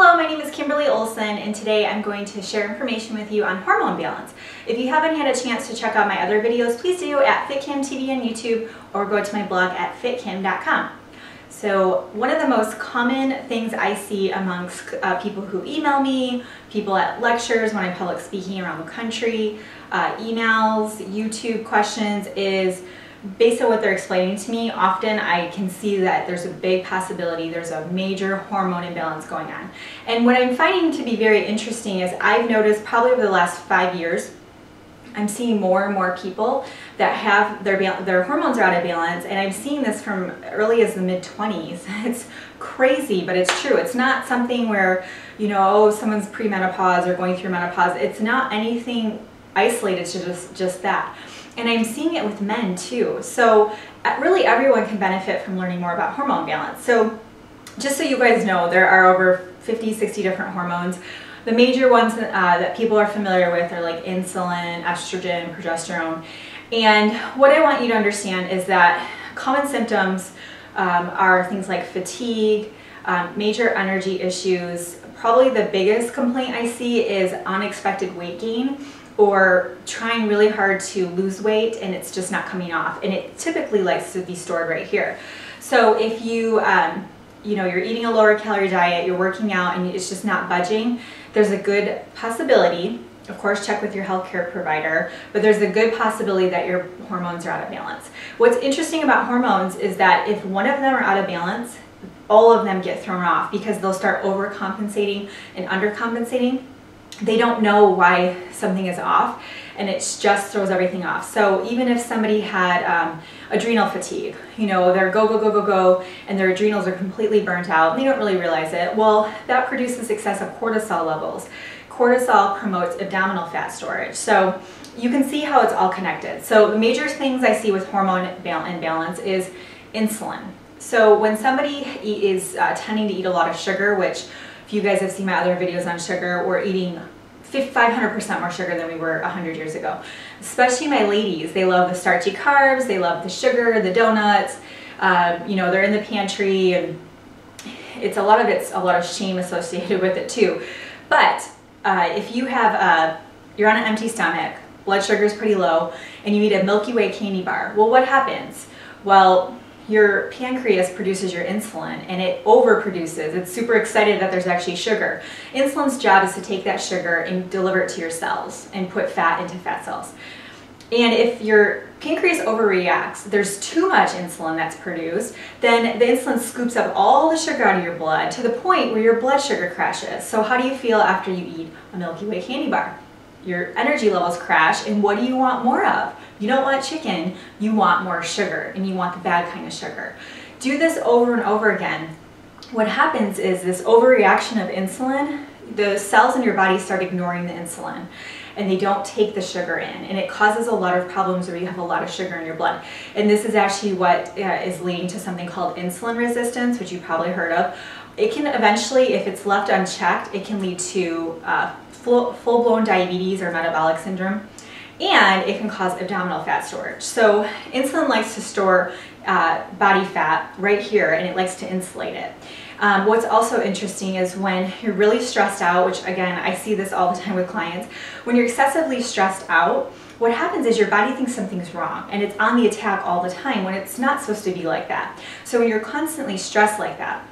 Hello, my name is Kimberly Olson, and today I'm going to share information with you on hormone balance. If you haven't had a chance to check out my other videos, please do at FitKim TV on YouTube or go to my blog at fitkim.com. So one of the most common things I see amongst people who email me, people at lectures when I'm public speaking around the country, emails, YouTube questions is based on what they're explaining to me. Often I can see that there's a big possibility there's a major hormone imbalance going on. And what I'm finding to be very interesting is I've noticed probably over the last 5 years, I'm seeing more and more people that have their hormones are out of balance, and I'm seeing this from early as the mid-20s. It's crazy, but it's true. It's not something where, you know, oh, someone's premenopause or going through menopause. It's not anything isolated to just that. And I'm seeing it with men too. So really everyone can benefit from learning more about hormone balance. So just so you guys know, there are over 50, 60 different hormones. The major ones that people are familiar with are like insulin, estrogen, progesterone. And what I want you to understand is that common symptoms are things like fatigue, major energy issues. Probably the biggest complaint I see is unexpected weight gain, or trying really hard to lose weight and it's just not coming off. And it typically likes to be stored right here. So if you, you know, you're eating a lower calorie diet, you're working out and it's just not budging, there's a good possibility, of course check with your healthcare provider, but there's a good possibility that your hormones are out of balance. What's interesting about hormones is that if one of them are out of balance, all of them get thrown off because they'll start overcompensating and undercompensating. They don't know why something is off, and it just throws everything off. So even if somebody had adrenal fatigue, you know, they're go, and their adrenals are completely burnt out, and they don't really realize it, well, that produces excessive cortisol levels. Cortisol promotes abdominal fat storage. So you can see how it's all connected. So the major things I see with hormone imbalance is insulin. So when somebody is tending to eat a lot of sugar, which if you guys have seen my other videos on sugar, we're eating 500% more sugar than we were 100 years ago. Especially my ladies, they love the starchy carbs, they love the sugar, the donuts, you know, they're in the pantry, and it's a lot of shame associated with it too. But if you have, you're on an empty stomach, blood sugar is pretty low, and you eat a Milky Way candy bar, well, what happens? Well, your pancreas produces your insulin and it overproduces. It's super excited that there's actually sugar. Insulin's job is to take that sugar and deliver it to your cells and put fat into fat cells. And if your pancreas overreacts, there's too much insulin that's produced, then the insulin scoops up all the sugar out of your blood to the point where your blood sugar crashes. So how do you feel after you eat a Milky Way candy bar? Your energy levels crash, and what do you want more of? You don't want chicken, you want more sugar, and you want the bad kind of sugar. Do this over and over again. What happens is this overreaction of insulin, the cells in your body start ignoring the insulin, and they don't take the sugar in, and it causes a lot of problems where you have a lot of sugar in your blood. And this is actually what is leading to something called insulin resistance, which you've probably heard of. It can eventually, if it's left unchecked, it can lead to full-blown diabetes or metabolic syndrome, and it can cause abdominal fat storage. So insulin likes to store body fat right here, and it likes to insulate it. What's also interesting is when you're really stressed out, which again, I see this all the time with clients, when you're excessively stressed out, what happens is your body thinks something's wrong and it's on the attack all the time when it's not supposed to be like that. So when you're constantly stressed like that,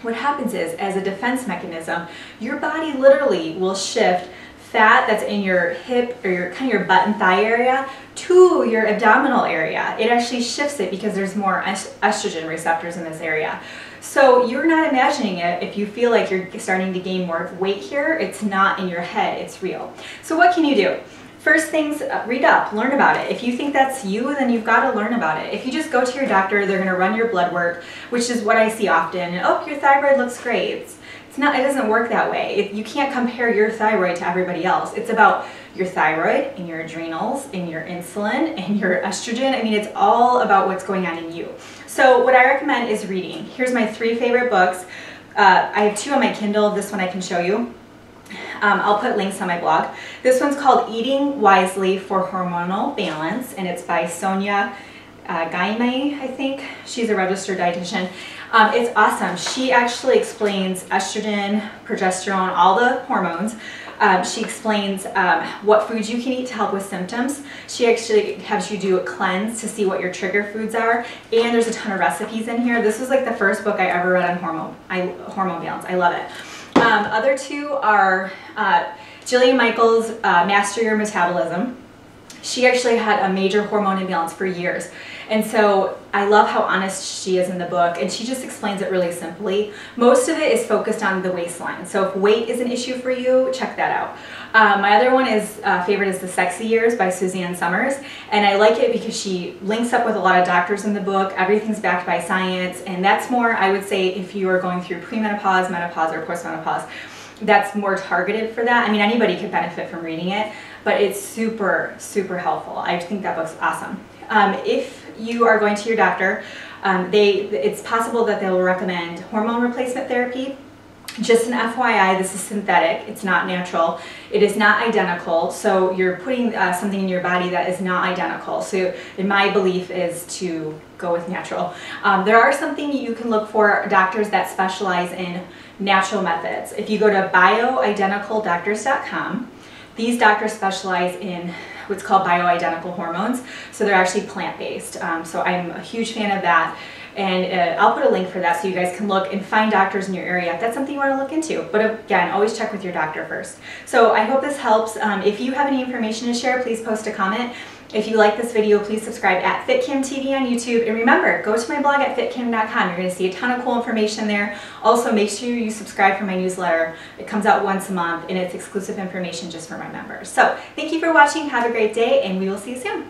what happens is, as a defense mechanism, your body literally will shift fat that's in your hip or your kind of your butt and thigh area to your abdominal area. It actually shifts it because there's more estrogen receptors in this area. So you're not imagining it. If you feel like you're starting to gain more weight here, it's not in your head, it's real. So what can you do? First things, read up, learn about it. If you think that's you, then you've got to learn about it. If you just go to your doctor, they're going to run your blood work, which is what I see often. And, oh, your thyroid looks great. It's not, it doesn't work that way. You can't compare your thyroid to everybody else. It's about your thyroid and your adrenals and your insulin and your estrogen. I mean, it's all about what's going on in you. So what I recommend is reading. Here's my 3 favorite books. I have 2 on my Kindle. This one I can show you. I'll put links on my blog. This one's called Eating Wisely for Hormonal Balance, and it's by Sonia Gaime, I think. She's a registered dietitian. It's awesome. She actually explains estrogen, progesterone, all the hormones. She explains what foods you can eat to help with symptoms. She actually has you do a cleanse to see what your trigger foods are, and there's a ton of recipes in here. This was like the first book I ever read on Hormone Balance. I love it. Other two are Jillian Michaels' Master Your Metabolism. She actually had a major hormone imbalance for years. And so I love how honest she is in the book, and she just explains it really simply. Most of it is focused on the waistline. So if weight is an issue for you, check that out. My other one is favorite is The Sexy Years by Suzanne Summers. And I like it because she links up with a lot of doctors in the book. Everything's backed by science. And that's more, I would say, if you are going through premenopause, menopause, or postmenopause, that's more targeted for that. I mean, anybody could benefit from reading it, but it's super, super helpful. I think that book's awesome. If you are going to your doctor, it's possible that they will recommend hormone replacement therapy. Just an FYI, this is synthetic. It's not natural. It is not identical. So you're putting something in your body that is not identical. So in my belief is to go with natural. There are something you can look for doctors that specialize in natural methods. If you go to bioidenticaldoctors.com, these doctors specialize in what's called bioidentical hormones. So they're actually plant-based. So I'm a huge fan of that. And I'll put a link for that so you guys can look and find doctors in your area if that's something you want to look into. But again, always check with your doctor first. So I hope this helps. If you have any information to share, please post a comment. If you like this video, please subscribe at FitKim TV on YouTube. And remember, go to my blog at fitkim.com. You're going to see a ton of cool information there. Also, make sure you subscribe for my newsletter. It comes out once a month, and it's exclusive information just for my members. So thank you for watching. Have a great day, and we will see you soon.